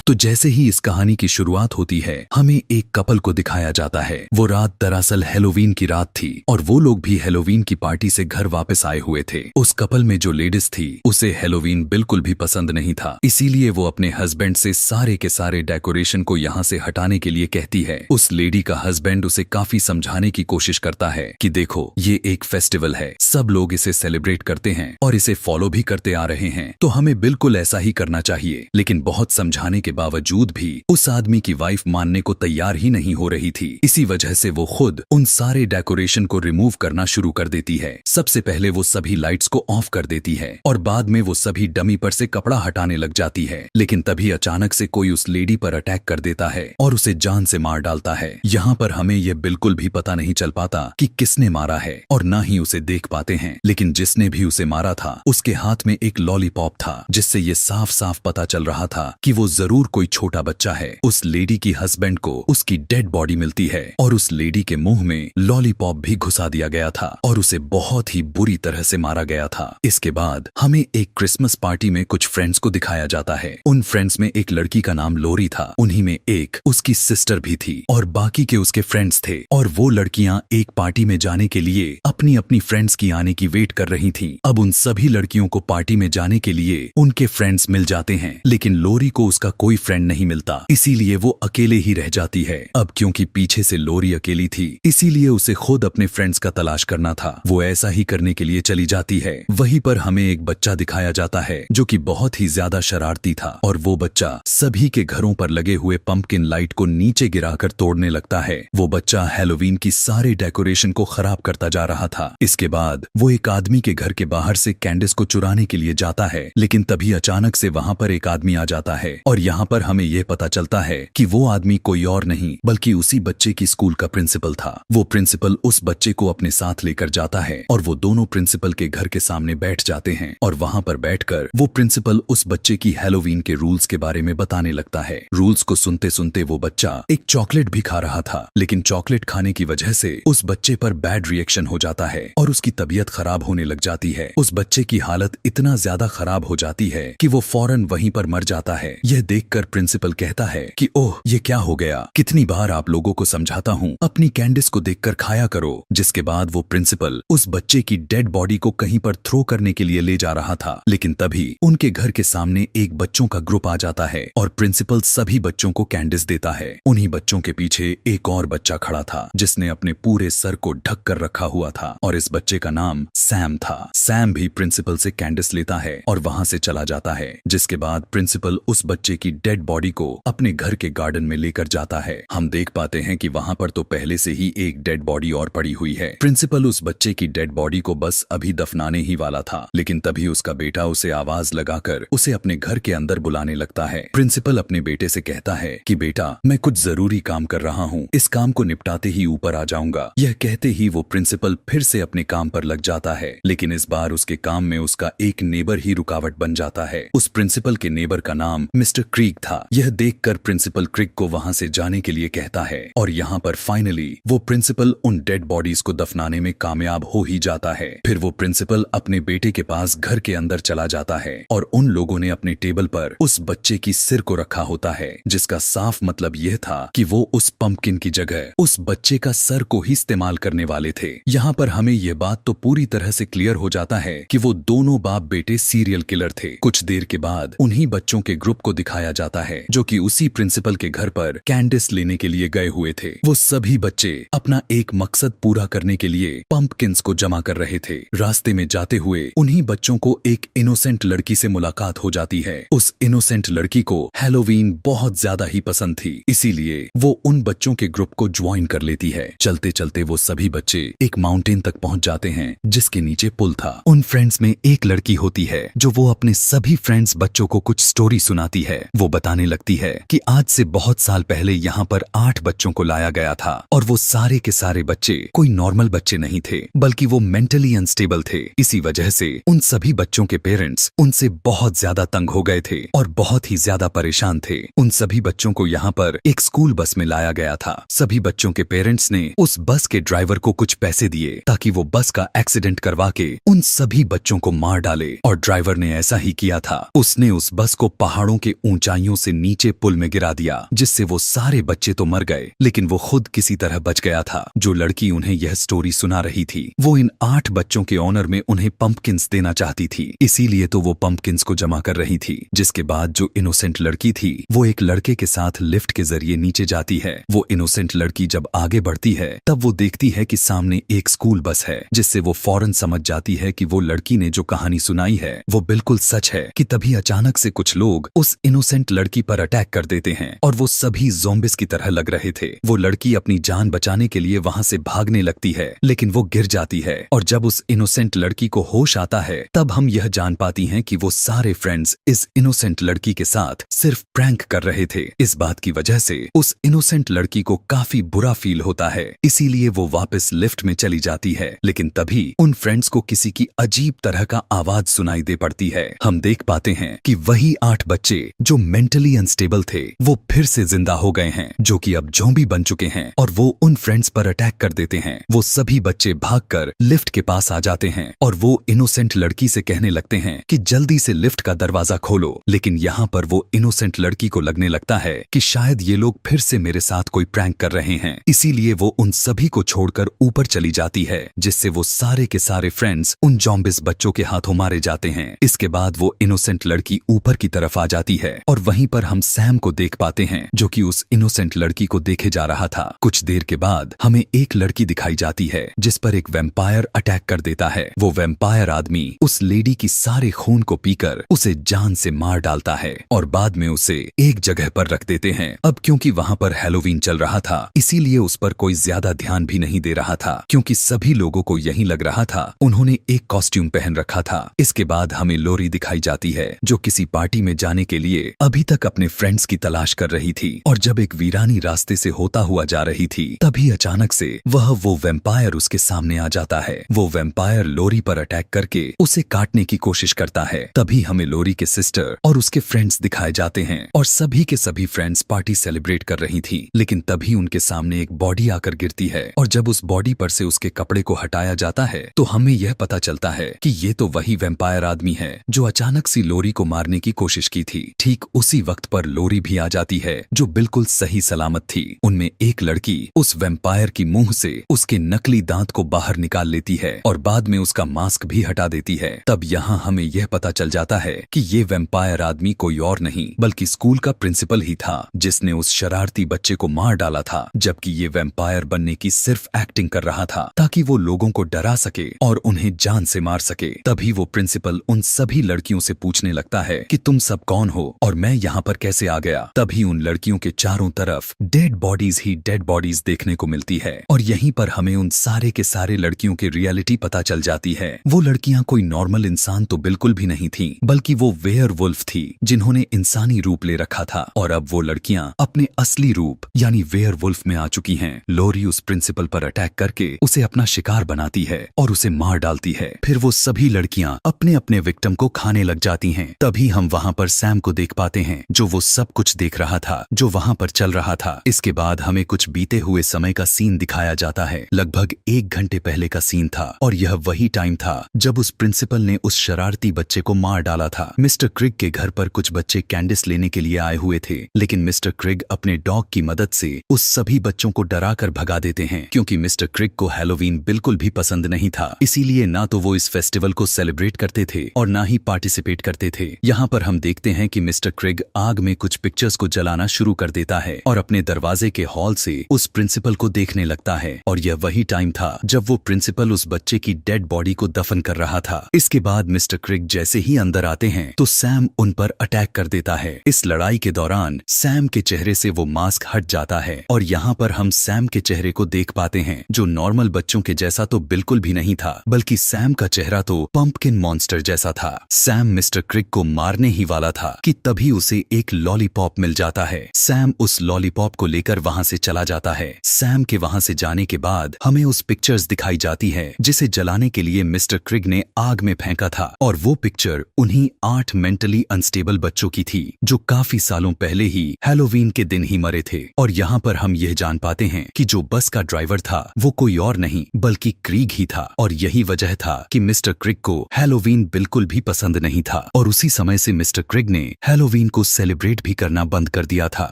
तो जैसे ही इस कहानी की शुरुआत होती है, हमें एक कपल को दिखाया जाता है। वो रात दरअसल हैलोवीन की रात थी और वो लोग भी हैलोवीन की पार्टी से घर वापस आए हुए थे। उस कपल में जो लेडीज थी उसे हैलोवीन बिल्कुल भी पसंद नहीं था, इसीलिए वो अपने हस्बैंड से सारे के सारे डेकोरेशन को यहाँ से हटाने के लिए कहती है। उस लेडी का हस्बैंड उसे काफी समझाने की कोशिश करता है कि देखो, ये एक फेस्टिवल है, सब लोग इसे सेलिब्रेट करते हैं और इसे फॉलो भी करते आ रहे हैं, तो हमें बिल्कुल ऐसा ही करना चाहिए। लेकिन बहुत समझाने के बावजूद भी उस आदमी की वाइफ मानने को तैयार ही नहीं हो रही थी। इसी वजह से वो खुद उन सारे डेकोरेशन को रिमूव करना शुरू कर देती है। सबसे पहले वो सभी लाइट्स को ऑफ कर देती है और बाद में वो सभी डमी पर से कपड़ा हटाने लग जाती है। लेकिन तभी अचानक से कोई उस लेडी पर अटैक कर देता है और उसे जान से मार डालता है। यहाँ पर हमें यह बिल्कुल भी पता नहीं चल पाता कि किसने मारा है और ना ही उसे देख पाते हैं। लेकिन जिसने भी उसे मारा था उसके हाथ में एक लॉलीपॉप था, जिससे ये साफ साफ पता चल रहा था कि वो जरूर कोई छोटा बच्चा है। उस लेडी की हस्बैंड को उसकी डेड बॉडी मिलती है और उस लेडी के मुंह में लॉलीपॉप भी घुसा दिया गया था और उसे बहुत ही बुरी तरह से मारा गया था। इसके बाद हमें एक क्रिसमस पार्टी में कुछ फ्रेंड्स को दिखाया जाता है। उन फ्रेंड्स में एक लड़की का नाम लोरी था, उन्हीं में एक उसकी सिस्टर भी थी और बाकी के उसके फ्रेंड्स थे। और वो लड़कियां एक पार्टी में जाने के लिए अपनी अपनी फ्रेंड्स की आने की वेट कर रही थीं। अब उन सभी लड़कियों को पार्टी में जाने के लिए उनके फ्रेंड्स मिल जाते हैं, लेकिन लोरी को उसका कोई फ्रेंड नहीं मिलता, इसीलिए वो अकेले ही रह जाती है। अब क्योंकि पीछे से लोरी अकेली थी, इसीलिए उसे खुद अपने फ्रेंड्स का तलाश करना था। वो ऐसा ही करने के लिए चली जाती है। वहीं पर हमें एक बच्चा दिखाया जाता है जो कि बहुत ही ज्यादा शरारती था और वो बच्चा सभी के घरों पर लगे हुए पंपकिन लाइट को नीचे गिराकर तोड़ने लगता है। वो बच्चा हैलोवीन की सारे डेकोरेशन को खराब करता जा रहा था। इसके बाद वो एक आदमी के घर के बाहर से कैंडिस को चुराने के लिए जाता है, लेकिन तभी अचानक से वहां पर एक आदमी आ जाता है और यहाँ पर हमें यह पता चलता है कि वो आदमी कोई और नहीं बल्कि उसी बच्चे की स्कूल का प्रिंसिपल था। वो प्रिंसिपल उस बच्चे को अपने साथ लेकर जाता है और वो दोनों प्रिंसिपल के घर के सामने बैठ जाते हैं और वहां पर बैठकर वो प्रिंसिपल उस बच्चे की हैलोवीन के रूल्स के बारे में बताने लगता है। रूल्स को सुनते सुनते वो बच्चा एक चॉकलेट भी खा रहा था, लेकिन चॉकलेट खाने की वजह से उस बच्चे पर बैड रिएक्शन हो जाता है और उसकी तबीयत खराब होने लग जाती है। उस बच्चे की हालत इतना ज्यादा खराब हो जाती है कि वो फौरन वहीं पर मर जाता है। यह देखकर प्रिंसिपल कहता है कि ओह, ये क्या हो गया, कितनी बार आप लोगों को समझाता हूँ, अपनी कैंडिस को देखकर खाया करो। जिसके बाद वो प्रिंसिपल उस बच्चे की डेड बॉडी को कहीं पर थ्रो करने के लिए ले जा रहा था, लेकिन तभी उनके घर के सामने एक बच्चों का ग्रुप आ जाता है और प्रिंसिपल सभी बच्चों को कैंडिस देता है। उन्हीं बच्चों के पीछे एक और बच्चा खड़ा था जिसने अपने पूरे सर को ढक कर रखा हुआ था और इस बच्चे का नाम सैम था। सैम भी प्रिंसिपल से कैंडिस लेता है और वहां से चला जाता है। जिसके बाद प्रिंसिपल उस बच्चे की डेड बॉडी को अपने घर के गार्डन में लेकर जाता है। हम देख पाते हैं कि वहां पर तो पहले से ही एक डेड बॉडी और पड़ी हुई है। प्रिंसिपल उस बच्चे की डेड बॉडी को बस अभी दफनाने ही वाला था, लेकिन तभी उसका बेटा उसे आवाज लगाकर उसे अपने घर के अंदर बुलाने लगता है। प्रिंसिपल अपने बेटे से कहता है कि बेटा, मैं कुछ जरूरी काम कर रहा हूँ, इस काम को निपटाते ही ऊपर आ जाऊंगा। यह कहते ही वो प्रिंसिपल फिर से अपने काम पर लग जाता है, लेकिन इस बार उसके काम में उसका एक नेबर ही रुकावट बन जाता है। उस प्रिंसिपल के नेबर का नाम मिस्टर क्रीक था। यह देखकर प्रिंसिपल क्रीक को वहां से जाने के लिए कहता है और यहाँ पर फाइनली वो प्रिंसिपल उन डेड बॉडीज को दफनाने में कामयाब हो ही जाता है। फिर वो प्रिंसिपल अपने बेटे के पास घर के अंदर चला जाता है और उन लोगों ने अपने टेबल पर उस बच्चे की सिर को रखा होता है, जिसका साफ मतलब यह था कि वो उस पंपकिन की जगह उस बच्चे का सर को ही इस्तेमाल करने वाले थे। यहाँ पर हमें यह बात तो पूरी तरह से क्लियर हो जाता है कि वो दोनों बाप बेटे सीरियल किलर थे। कुछ देर के बाद उन्हीं बच्चों के ग्रुप को दिखाया जाता है जो कि उसी प्रिंसिपल के घर पर कैंडिस लेने के लिए गए हुए थे। वो सभी बच्चे अपना एक मकसद पूरा करने के लिए पंपकिंस को जमा कर रहे थे। रास्ते में जाते हुए उन्हीं बच्चों को एक इनोसेंट लड़की से मुलाकात हो जाती है। उस इनोसेंट लड़की को हैलोवीन बहुत ज्यादा ही पसंद थी, इसीलिए वो उन बच्चों के ग्रुप को ज्वाइन कर लेती है। चलते चलते वो सभी बच्चे एक माउंटेन तक पहुंच जाते हैं जिसके नीचे पुल था। उन फ्रेंड्स में एक लड़की होती है जो वो अपने सभी फ्रेंड्स बच्चों को कुछ स्टोरी सुनाती है। वो बताने लगती है कि आज से बहुत साल पहले यहाँ पर 8 बच्चों को लाया गया था और वो सारे के सारे बच्चे कोई नॉर्मल बच्चे नहीं थे, बल्कि वो मेंटली अनस्टेबल थे। इसी वजह से उन सभी बच्चों के पेरेंट्स उनसे बहुत ज्यादा तंग हो गए थे और बहुत ही ज्यादा परेशान थे। उन सभी बच्चों को यहाँ पर एक स्कूल बस में लाया गया था। सभी बच्चों के पेरेंट्स ने उस बस के ड्राइवर को कुछ पैसे दिए ताकि वो बस का एक्सीडेंट करवा के उन सभी बच्चों को मार डाले और ड्राइवर ने ऐसा ही किया था। उसने उस बस को पहाड़ों के ऊंचाई ऊंचाइयों से नीचे पुल में गिरा दिया, जिससे वो सारे बच्चे तो मर गए लेकिन वो खुद किसी तरह बच गया था। जो लड़की उन्हें यह स्टोरी सुना रही थी वो इन 8 बच्चों के ऑनर में उन्हें पंपकिंस देना चाहती थी, इसीलिए तो वो पंपकिंस को जमा कर रही थी। जिसके बाद जो इनोसेंट लड़की थी वो एक लड़के के साथ लिफ्ट के जरिए नीचे जाती है। वो इनोसेंट लड़की जब आगे बढ़ती है तब वो देखती है कि सामने एक स्कूल बस है, जिससे वो फौरन समझ जाती है कि वो लड़की ने जो कहानी सुनाई है वो बिल्कुल सच है। कि तभी अचानक से कुछ लोग उस इनोसेंट लड़की पर अटैक कर देते हैं और वो सभी ज़ॉम्बिस की तरह लग रहे थे। वो लड़की अपनी जान बचाने के लिए वहां से भागने लगती है लेकिन वो गिर जाती है और जब उस इनोसेंट लड़की को होश आता है तब हम यह जान पाती हैं कि वो सारे फ्रेंड्स इस इनोसेंट लड़की के साथ सिर्फ प्रैंक कर रहे थे। इस बात की वजह से उस इनोसेंट लड़की को काफी बुरा फील होता है, इसीलिए वो वापस लिफ्ट में चली जाती है। लेकिन तभी उन फ्रेंड्स को किसी की अजीब तरह का आवाज सुनाई दे पड़ती है। हम देख पाते हैं कि वही 8 बच्चे जो मेंटली अनस्टेबल थे वो फिर से जिंदा हो गए हैं, जो कि अब ज़ॉम्बी बन चुके हैं और वो उन फ्रेंड्स पर अटैक कर देते हैं। वो सभी बच्चे भागकर लिफ्ट के पास आ जाते हैं और वो इनोसेंट लड़की से कहने लगते हैं कि जल्दी से लिफ्ट का दरवाजा खोलो। लेकिन यहाँ पर वो इनोसेंट लड़की को लगने लगता है कि शायद ये लोग फिर से मेरे साथ कोई प्रैंक कर रहे हैं, इसीलिए वो उन सभी को छोड़कर ऊपर चली जाती है, जिससे वो सारे के सारे फ्रेंड्स उन ज़ॉम्बिस बच्चों के हाथों मारे जाते हैं। इसके बाद वो इनोसेंट लड़की ऊपर की तरफ आ जाती है और वहीं पर हम सैम को देख पाते हैं जो कि उस इनोसेंट लड़की को देखे जा रहा था। कुछ देर के बाद हमें एक लड़की दिखाई जाती है जिस पर एक वैम्पायर अटैक कर देता है। वो वैम्पायर आदमी उस लेडी की सारे खून को पीकर उसे जान से मार डालता है और बाद में उसे एक जगह पर रख देते हैं। अब क्योंकि वहां पर हैलोवीन चल रहा था इसीलिए उस पर कोई ज्यादा ध्यान भी नहीं दे रहा था, क्योंकि सभी लोगों को यही लग रहा था उन्होंने एक कॉस्ट्यूम पहन रखा था। इसके बाद हमें लोरी दिखाई जाती है जो किसी पार्टी में जाने के लिए अभी तक अपने फ्रेंड्स की तलाश कर रही थी और जब एक वीरानी रास्ते से होता हुआ जा रही थी तभी अचानक से वो वैम्पायर उसके सामने आ जाता है। वो वैम्पायर लोरी पर अटैक करके उसे काटने की कोशिश करता है। तभी हमें लोरी के सिस्टर और उसके फ्रेंड्स दिखाए जाते हैं और सभी के सभी फ्रेंड्स पार्टी सेलिब्रेट कर रही थी। लेकिन तभी उनके सामने एक बॉडी आकर गिरती है और जब उस बॉडी पर से उसके कपड़े को हटाया जाता है तो हमें यह पता चलता है कि ये तो वही वैम्पायर आदमी है जो अचानक से लोरी को मारने की कोशिश की थी। ठीक उसी वक्त पर लोरी भी आ जाती है जो बिल्कुल सही सलामत थी। उनमें एक लड़की उस वैम्पायर की मुंह से उसके नकली दांत को बाहर निकाल लेती है और बाद में उसका मास्क भी हटा देती है। तब यहाँ हमें यह पता चल जाता है कि ये वैम्पायर आदमी कोई और नहीं बल्कि स्कूल का प्रिंसिपल ही था जिसने उस शरारती बच्चे को मार डाला था, जबकि ये वैम्पायर बनने की सिर्फ एक्टिंग कर रहा था ताकि वो लोगों को डरा सके और उन्हें जान से मार सके। तभी वो प्रिंसिपल उन सभी लड़कियों से पूछने लगता है कि तुम सब कौन हो और मैं यहाँ पर कैसे आ गया। तभी उन लड़कियों के चारों तरफ डेड बॉडीज ही डेड बॉडीज देखने को मिलती है और यहीं पर हमें उन सारे के सारे लड़कियों की रियलिटी पता चल जाती है। वो लड़कियां कोई नॉर्मल इंसान तो बिल्कुल भी नहीं थी बल्कि वो वेयरवुल्फ थी जिन्होंने इंसानी रूप ले रखा था और अब वो लड़कियां अपने असली रूप यानी वेयरवुल्फ में आ चुकी हैं। लोरी उस प्रिंसिपल पर अटैक करके उसे अपना शिकार बनाती है और उसे मार डालती है। फिर वो सभी लड़कियां अपने अपने विक्टिम को खाने लग जाती हैं। तभी हम वहाँ पर सैम को देख पाते हैं जो वो सब कुछ देख रहा था जो वहाँ पर चल रहा था। इसके बाद हमें कुछ बीते हुए समय का सीन दिखाया जाता है। लगभग 1 घंटे पहले का सीन था और यह वही टाइम था जब उस प्रिंसिपल ने उस शरारती बच्चे को मार डाला था। मिस्टर क्रिग के घर पर कुछ बच्चे कैंडिस लेने के लिए आए हुए थे, लेकिन मिस्टर क्रिग अपने डॉग की मदद से उस सभी बच्चों को डरा कर भगा देते हैं क्योंकि मिस्टर क्रिग को हैलोवीन बिल्कुल भी पसंद नहीं था। इसीलिए ना तो वो इस फेस्टिवल को सेलिब्रेट करते थे और ना ही पार्टिसिपेट करते थे। यहाँ पर हम देखते हैं कि मिस्टर क्रिग आग में कुछ पिक्चर्स को जलाना शुरू कर देता है और अपने दरवाजे के हॉल से उस प्रिंसिपल को देखने लगता है और यह वही टाइम था जब वो प्रिंसिपल उस बच्चे की डेड बॉडी को दफन कर रहा था। इसके बाद मिस्टर क्रिग जैसे ही अंदर आते हैं तो सैम उन पर अटैक कर देता है। इस लड़ाई के दौरान सैम के चेहरे से वो मास्क हट जाता है और यहाँ पर हम सैम के चेहरे को देख पाते हैं जो नॉर्मल बच्चों के जैसा तो बिल्कुल भी नहीं था, बल्कि सैम का चेहरा तो पंपकिन मॉन्स्टर जैसा था। सैम मिस्टर क्रिग को मारने ही वाला था कि तभी उसे एक लॉलीपॉप मिल जाता है। सैम उस लॉलीपॉप को लेकर वहाँ से चला जाता है। सैम के वहाँ से जाने के बाद हमें उस पिक्चर्स दिखाई जाती है जिसे जलाने के लिए मिस्टर क्रिग ने आग में फेंका था और वो पिक्चर उन्हीं 8 मेंटली अनस्टेबल बच्चों की थी जो काफी सालों पहले ही हैलोवीन के दिन ही मरे थे। और यहाँ पर हम यह जान पाते हैं कि जो बस का ड्राइवर था वो कोई और नहीं बल्कि क्रिग ही था और यही वजह था कि मिस्टर क्रिग को हैलोवीन बिल्कुल भी पसंद नहीं था और उसी समय से मिस्टर क्रिग ने हैलोवीन हेलोवीन को सेलिब्रेट भी करना बंद कर दिया था।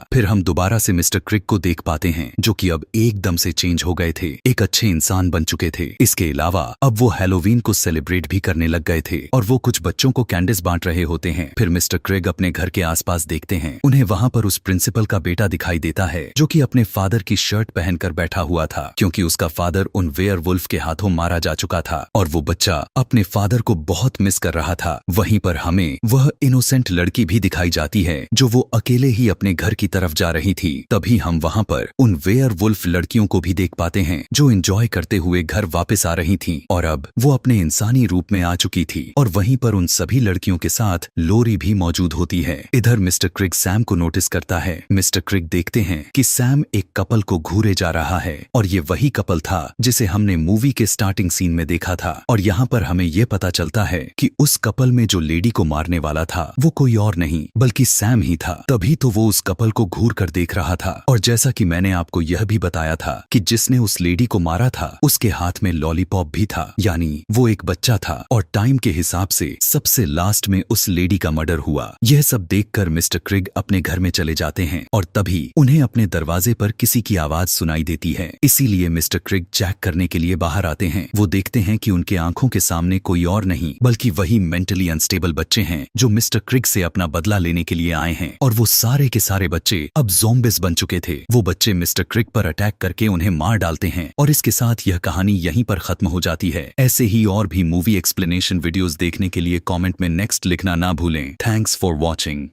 फिर हम दोबारा से मिस्टर क्रिक को देख पाते हैं, जो कि अब एकदम से चेंज हो गए थे, एक अच्छे इंसान बन चुके थे। इसके अलावा अब वो हेलोवीन को सेलिब्रेट भी करने लग गए थे और वो कुछ बच्चों को कैंडिस बांट रहे होते हैं। फिर मिस्टर क्रिग अपने घर के आसपास देखते हैं, उन्हें वहां पर उस प्रिंसिपल का बेटा दिखाई देता है, जो कि अपने फादर की शर्ट पहनकर बैठा हुआ था, क्योंकि उसका फादर उन वेयरवुल्फ के हाथों मारा जा चुका था और वो बच्चा अपने फादर को बहुत मिस कर रहा था। वहीं पर हमें वह इनोसेंट लड़की भी दिखाई जाती है, जो वो अकेले ही अपने घर की तरफ जा रही थी। तभी हम वहां पर उन वेयरवुल्फ लड़कियों को भी देख पाते हैं, जो एंजॉय करते हुए घर वापस आ रही थीं और अब वो अपने इंसानी रूप में आ चुकी थी। और वहीं पर उन सभी लड़कियों के साथ लोरी भी मौजूद होती है। इधर मिस्टर क्रिग सैम को नोटिस करता है। मिस्टर क्रिग देखते हैं कि सैम एक कपल को घूरे जा रहा है और ये वही कपल था जिसे हमने मूवी के स्टार्टिंग सीन में देखा था। और यहाँ पर हमें ये पता चलता है कि उस कपल में जो लेडी को मारने वाला था वो कोई और नहीं बल्कि सैम ही था। तभी तो वो उस कपल को घूर कर देख रहा था। और जैसा कि मैंने आपको यह भी बताया था कि जिसने उस लेडी को मारा था उसके हाथ में लॉलीपॉप भी था, यानी वो एक बच्चा था। और टाइम के हिसाब से सबसे लास्ट में उस लेडी का मर्डर हुआ। यह सब देखकर मिस्टर क्रिग अपने घर में चले जाते हैं और तभी उन्हें अपने दरवाजे पर किसी की आवाज सुनाई देती है। इसीलिए मिस्टर क्रिग चेक करने के लिए बाहर आते हैं। वो देखते हैं कि उनके आंखों के सामने कोई और नहीं बल्कि वही मेंटली अनस्टेबल बच्चे हैं, जो मिस्टर क्रिग से अपना बदला लेने के लिए आए हैं। और वो सारे के सारे बच्चे अब ज़ॉम्बिस बन चुके थे। वो बच्चे मिस्टर क्रिग पर अटैक करके उन्हें मार डालते हैं और इसके साथ यह कहानी यहीं पर खत्म हो जाती है। ऐसे ही और भी मूवी एक्सप्लेनेशन वीडियोस देखने के लिए कमेंट में नेक्स्ट लिखना ना भूलें। Thanks for watching.